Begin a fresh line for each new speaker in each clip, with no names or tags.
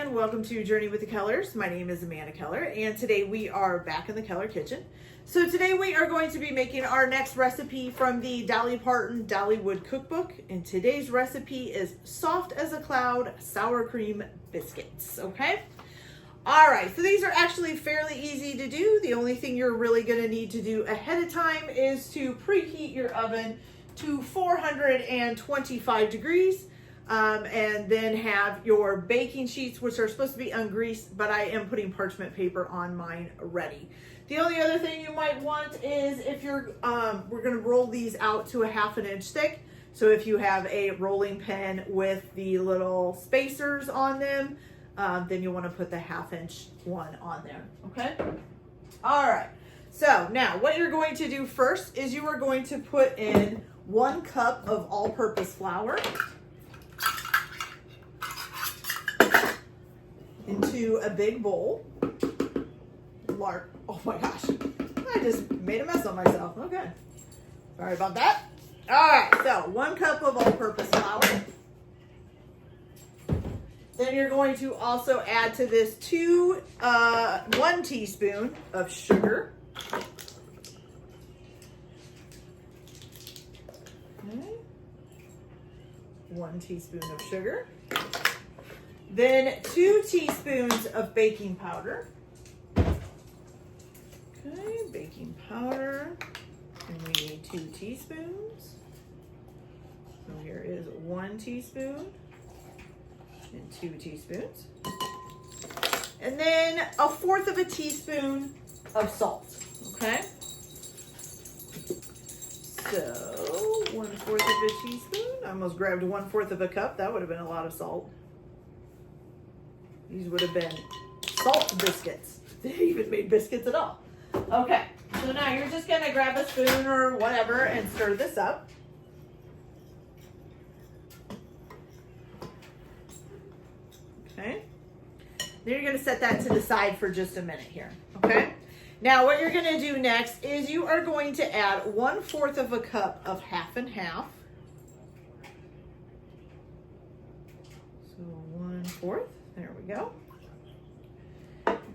and welcome to Journey with the Kellers. My name is Amanda Keller, and today we are back in the Keller kitchen. So today we are going to be making our next recipe from the Dolly Parton Dollywood cookbook, and today's recipe is soft as a cloud sour cream biscuits, okay? All right, so these are actually fairly easy to do. The only thing you're really gonna need to do ahead of time is to preheat your oven to 425 degrees. And then have your baking sheets, which are supposed to be ungreased, but I am putting parchment paper on mine ready. The only other thing you might want is if you're, we're gonna roll these out to a 1/2 inch thick. So if you have a rolling pin with the little spacers on them, then you'll wanna put the 1/2 inch one on there, okay? All right, so now what you're going to do first is you are going to put in 1 cup of all-purpose flour into a big bowl. Oh my gosh, I just made a mess of myself. Okay, sorry about that. All right, so 1 cup of all-purpose flour. Then you're going to also add to this 1 teaspoon of sugar. Okay. 1 teaspoon of sugar. Then 2 teaspoons of baking powder. Okay, baking powder. And we need 2 teaspoons. So here is 1 teaspoon and 2 teaspoons. And then 1/4 of a teaspoon of salt, okay? So 1/4 of a teaspoon. I almost grabbed 1/4 of a cup. That would have been a lot of salt. These would have been salt biscuits. They even made biscuits at all. Okay, so now you're just gonna grab a spoon or whatever and stir this up. Okay, then you're gonna set that to the side for just a minute here, okay? Now what you're gonna do next is you are going to add 1/4 of a cup of 1/2 and 1/2. So 1/4. There we go.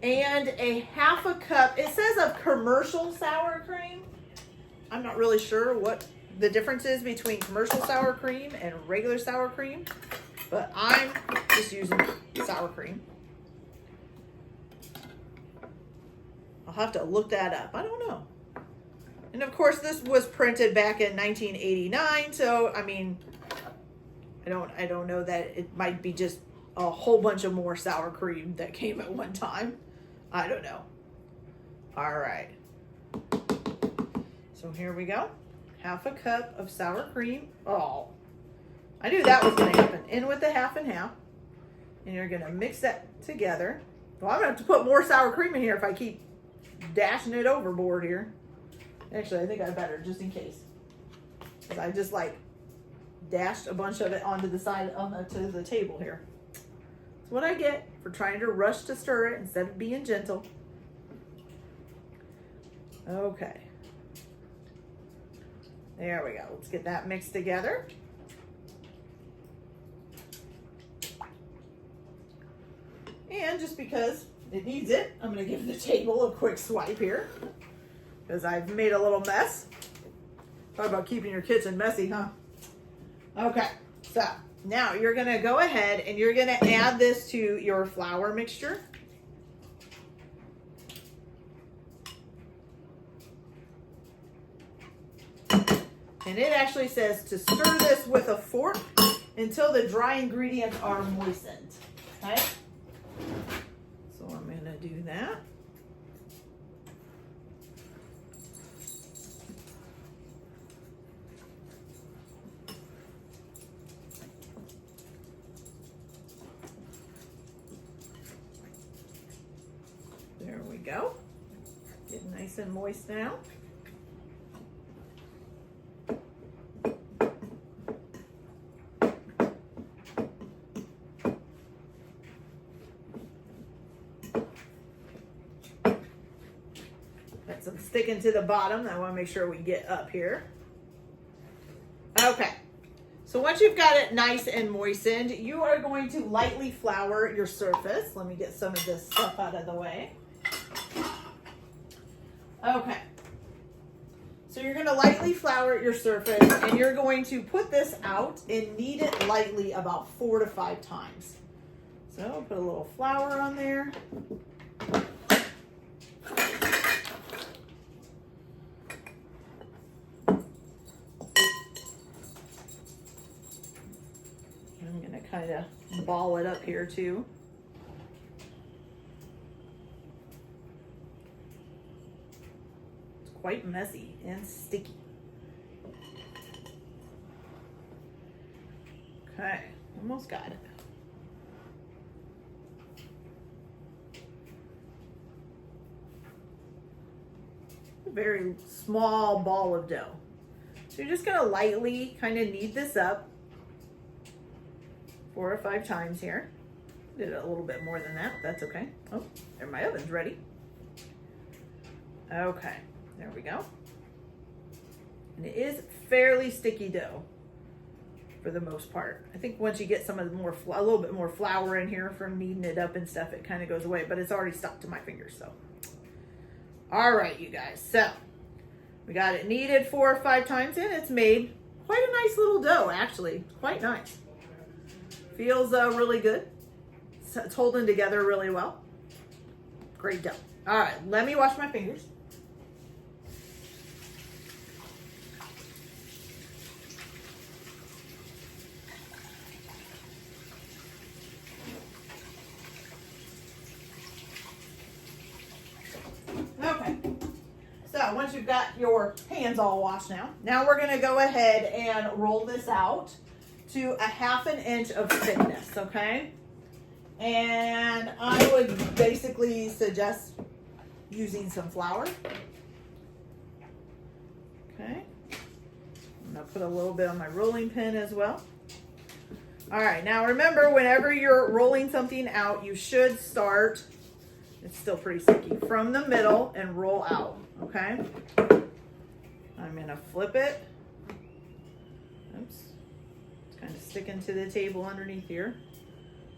And a 1/2 cup, it says of commercial sour cream. I'm not really sure what the difference is between commercial sour cream and regular sour cream, but I'm just using sour cream. I'll have to look that up. I don't know. And of course this was printed back in 1989, so I mean, I don't know that it might be just a whole bunch of more sour cream that came at one time. I don't know. All right. So here we go. 1/2 cup of sour cream. Oh, I knew that was going to happen. In with the 1/2 and 1/2. And you're going to mix that together. Well, I'm going to have to put more sour cream in here if I keep dashing it overboard here. Actually, I think I better, just in case. Because I just like dashed a bunch of it onto the side, to the table here. That's what I get for trying to rush to stir it instead of being gentle. Okay. There we go. Let's get that mixed together. And just because it needs it, I'm going to give the table a quick swipe here because I've made a little mess. Talk about keeping your kitchen messy, huh? Okay, so now you're going to go ahead and you're going to add this to your flour mixture. And it actually says to stir this with a fork until the dry ingredients are moistened. Okay? So I'm going to do that. There we go. Getting nice and moist now. Got some sticking to the bottom. I want to make sure we get up here. Okay. So So once you've got it nice and moistened, you are going to lightly flour your surface. Let me get some of this stuff out of the way. Okay. So you're going to lightly flour your surface, and you're going to put this out and knead it lightly about 4 to 5 times. So put a little flour on there. I'm going to kind of ball it up here too. It's quite messy and sticky. Okay, almost got it. A very small ball of dough. So you're just going to lightly kind of knead this up 4 or 5 times here. Did it a little bit more than that. That's okay. Oh, there, my oven's ready. Okay, there we go. And it is fairly sticky dough for the most part. I think once you get some of the a little bit more flour in here from kneading it up and stuff, it kind of goes away, but it's already stuck to my fingers, so. All right, you guys, so we got it kneaded 4 or 5 times in. It's made quite a nice little dough, actually. Quite nice. Feels really good. It's holding together really well. Great dough. All right, let me wash my fingers. Okay, so once you've got your hands all washed now we're gonna go ahead and roll this out to a 1/2 inch of thickness, okay? And I would basically suggest using some flour. Okay, I'm gonna put a little bit on my rolling pin as well. All right, now remember, whenever you're rolling something out, you should start, it's still pretty sticky, from the middle and roll out, okay? I'm gonna flip it. Oops, it's kind of sticking to the table underneath here.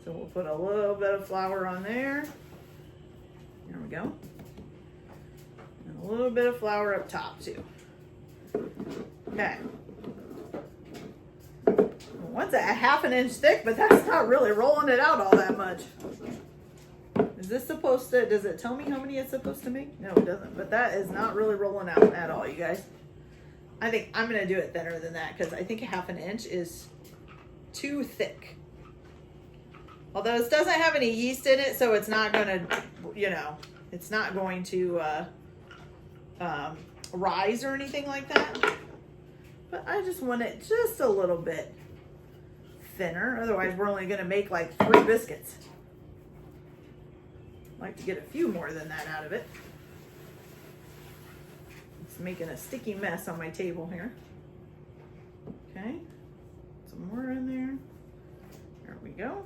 So we'll put a little bit of flour on there. There we go. And a little bit of flour up top too. Okay. One's a 1/2 inch thick, but that's not really rolling it out all that much. Is this supposed to, does it tell me how many it's supposed to make? No, it doesn't, but that is not really rolling out at all, you guys. I think I'm gonna do it thinner than that because I think a 1/2 inch is too thick. Although this doesn't have any yeast in it, so it's not gonna, you know, it's not going to rise or anything like that. But I just want it just a little bit thinner. Otherwise, we're only gonna make like 3 biscuits. I'd like to get a few more than that out of it. It's making a sticky mess on my table here. Okay, some more in there. There we go.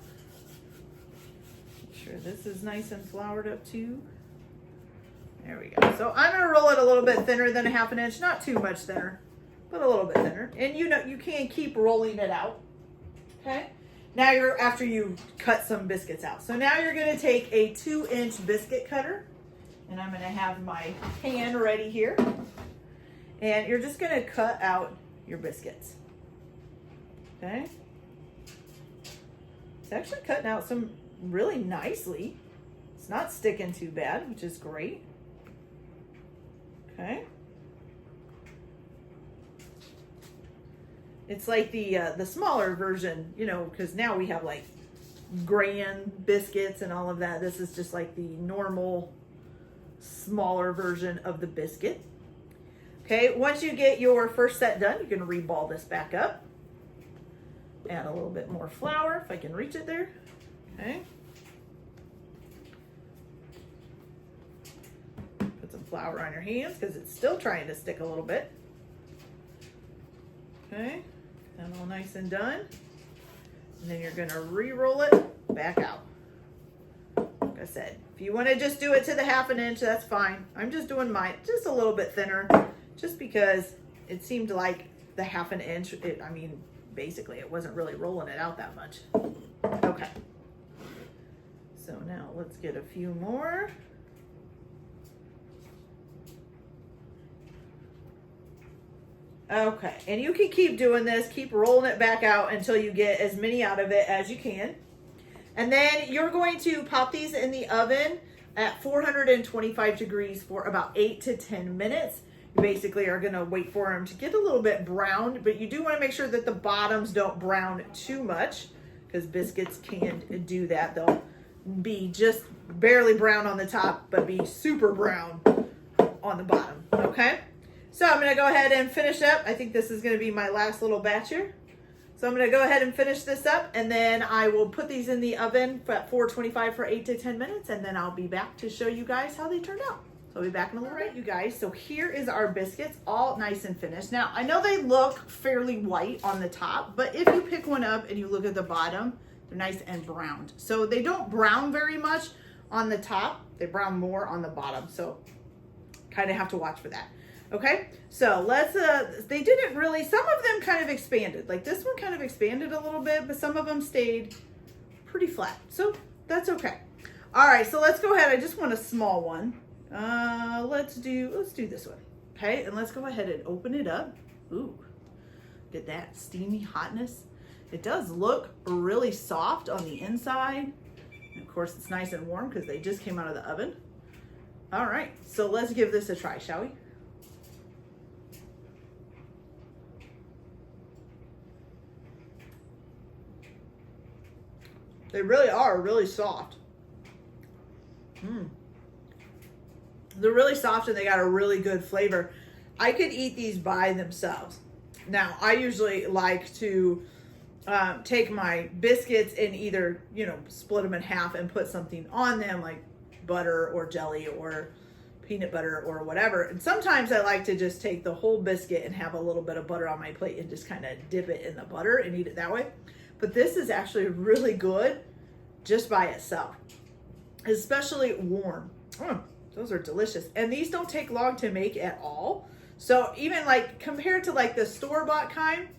Make sure this is nice and floured up too. There we go. So I'm gonna roll it a little bit thinner than a 1/2 inch, not too much thinner, but a little bit thinner. And you know, you can keep rolling it out. Okay. Now you're, after you cut some biscuits out. So now you're gonna take a 2-inch biscuit cutter, and I'm gonna have my pan ready here. And you're just gonna cut out your biscuits. Okay. It's actually cutting out some really nicely. It's not sticking too bad, which is great. Okay. It's like the smaller version, you know, because now we have like grand biscuits and all of that. This is just like the normal, smaller version of the biscuit. Okay, once you get your first set done, you can reball this back up. Add a little bit more flour, if I can reach it there. Okay. Put some flour on your hands because it's still trying to stick a little bit. Okay, and all nice and done. And then you're gonna re-roll it back out. Like I said, if you wanna just do it to the 1/2 inch, that's fine. I'm just doing mine just a little bit thinner, just because it seemed like the 1/2 inch, I mean, basically. It wasn't really rolling it out that much. Okay. So now let's get a few more. Okay, and you can keep doing this, keep rolling it back out until you get as many out of it as you can. And then you're going to pop these in the oven at 425 degrees for about 8 to 10 minutes. You basically are going to wait for them to get a little bit browned, but you do want to make sure that the bottoms don't brown too much, because biscuits can do that. They'll be just barely brown on the top, but be super brown on the bottom, okay? So I'm going to go ahead and finish up. I think this is going to be my last little batch here. So I'm going to go ahead and finish this up, and then I will put these in the oven at 425 for 8 to 10 minutes, and then I'll be back to show you guys how they turned out. So I'll be back in a little bit, you guys. So here is our biscuits, all nice and finished. Now, I know they look fairly white on the top, but if you pick one up and you look at the bottom, they're nice and browned. So they don't brown very much on the top. They brown more on the bottom. So kind of have to watch for that. Okay, so let's, they didn't really, some of them kind of expanded. Like this one kind of expanded a little bit, but some of them stayed pretty flat. So that's okay. All right, so let's go ahead. I just want a small one. Let's do this one. Okay, and let's go ahead and open it up. Ooh, get that steamy hotness. It does look really soft on the inside. And of course, it's nice and warm because they just came out of the oven. All right, so let's give this a try, shall we? They really are really soft. They're really soft and they got a really good flavor. I could eat these by themselves. Now, I usually like to take my biscuits and either, you know, split them in half and put something on them like butter or jelly or peanut butter or whatever. And sometimes I like to just take the whole biscuit and have a little bit of butter on my plate and just kind of dip it in the butter and eat it that way. But this is actually really good just by itself, especially warm. Those are delicious. And these don't take long to make at all. So even like compared to like the store-bought kind,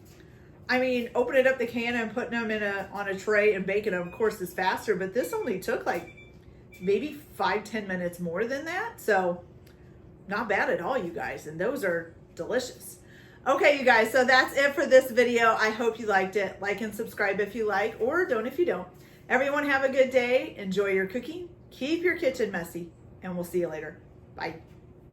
I mean, opening up the can and putting them in on a tray and baking them, of course, is faster. But this only took like maybe 5-10 minutes more than that. So not bad at all, you guys. And those are delicious. Okay, you guys, so that's it for this video. I hope you liked it. Like and subscribe if you like, or don't if you don't. Everyone have a good day. Enjoy your cooking. Keep your kitchen messy, and we'll see you later. Bye.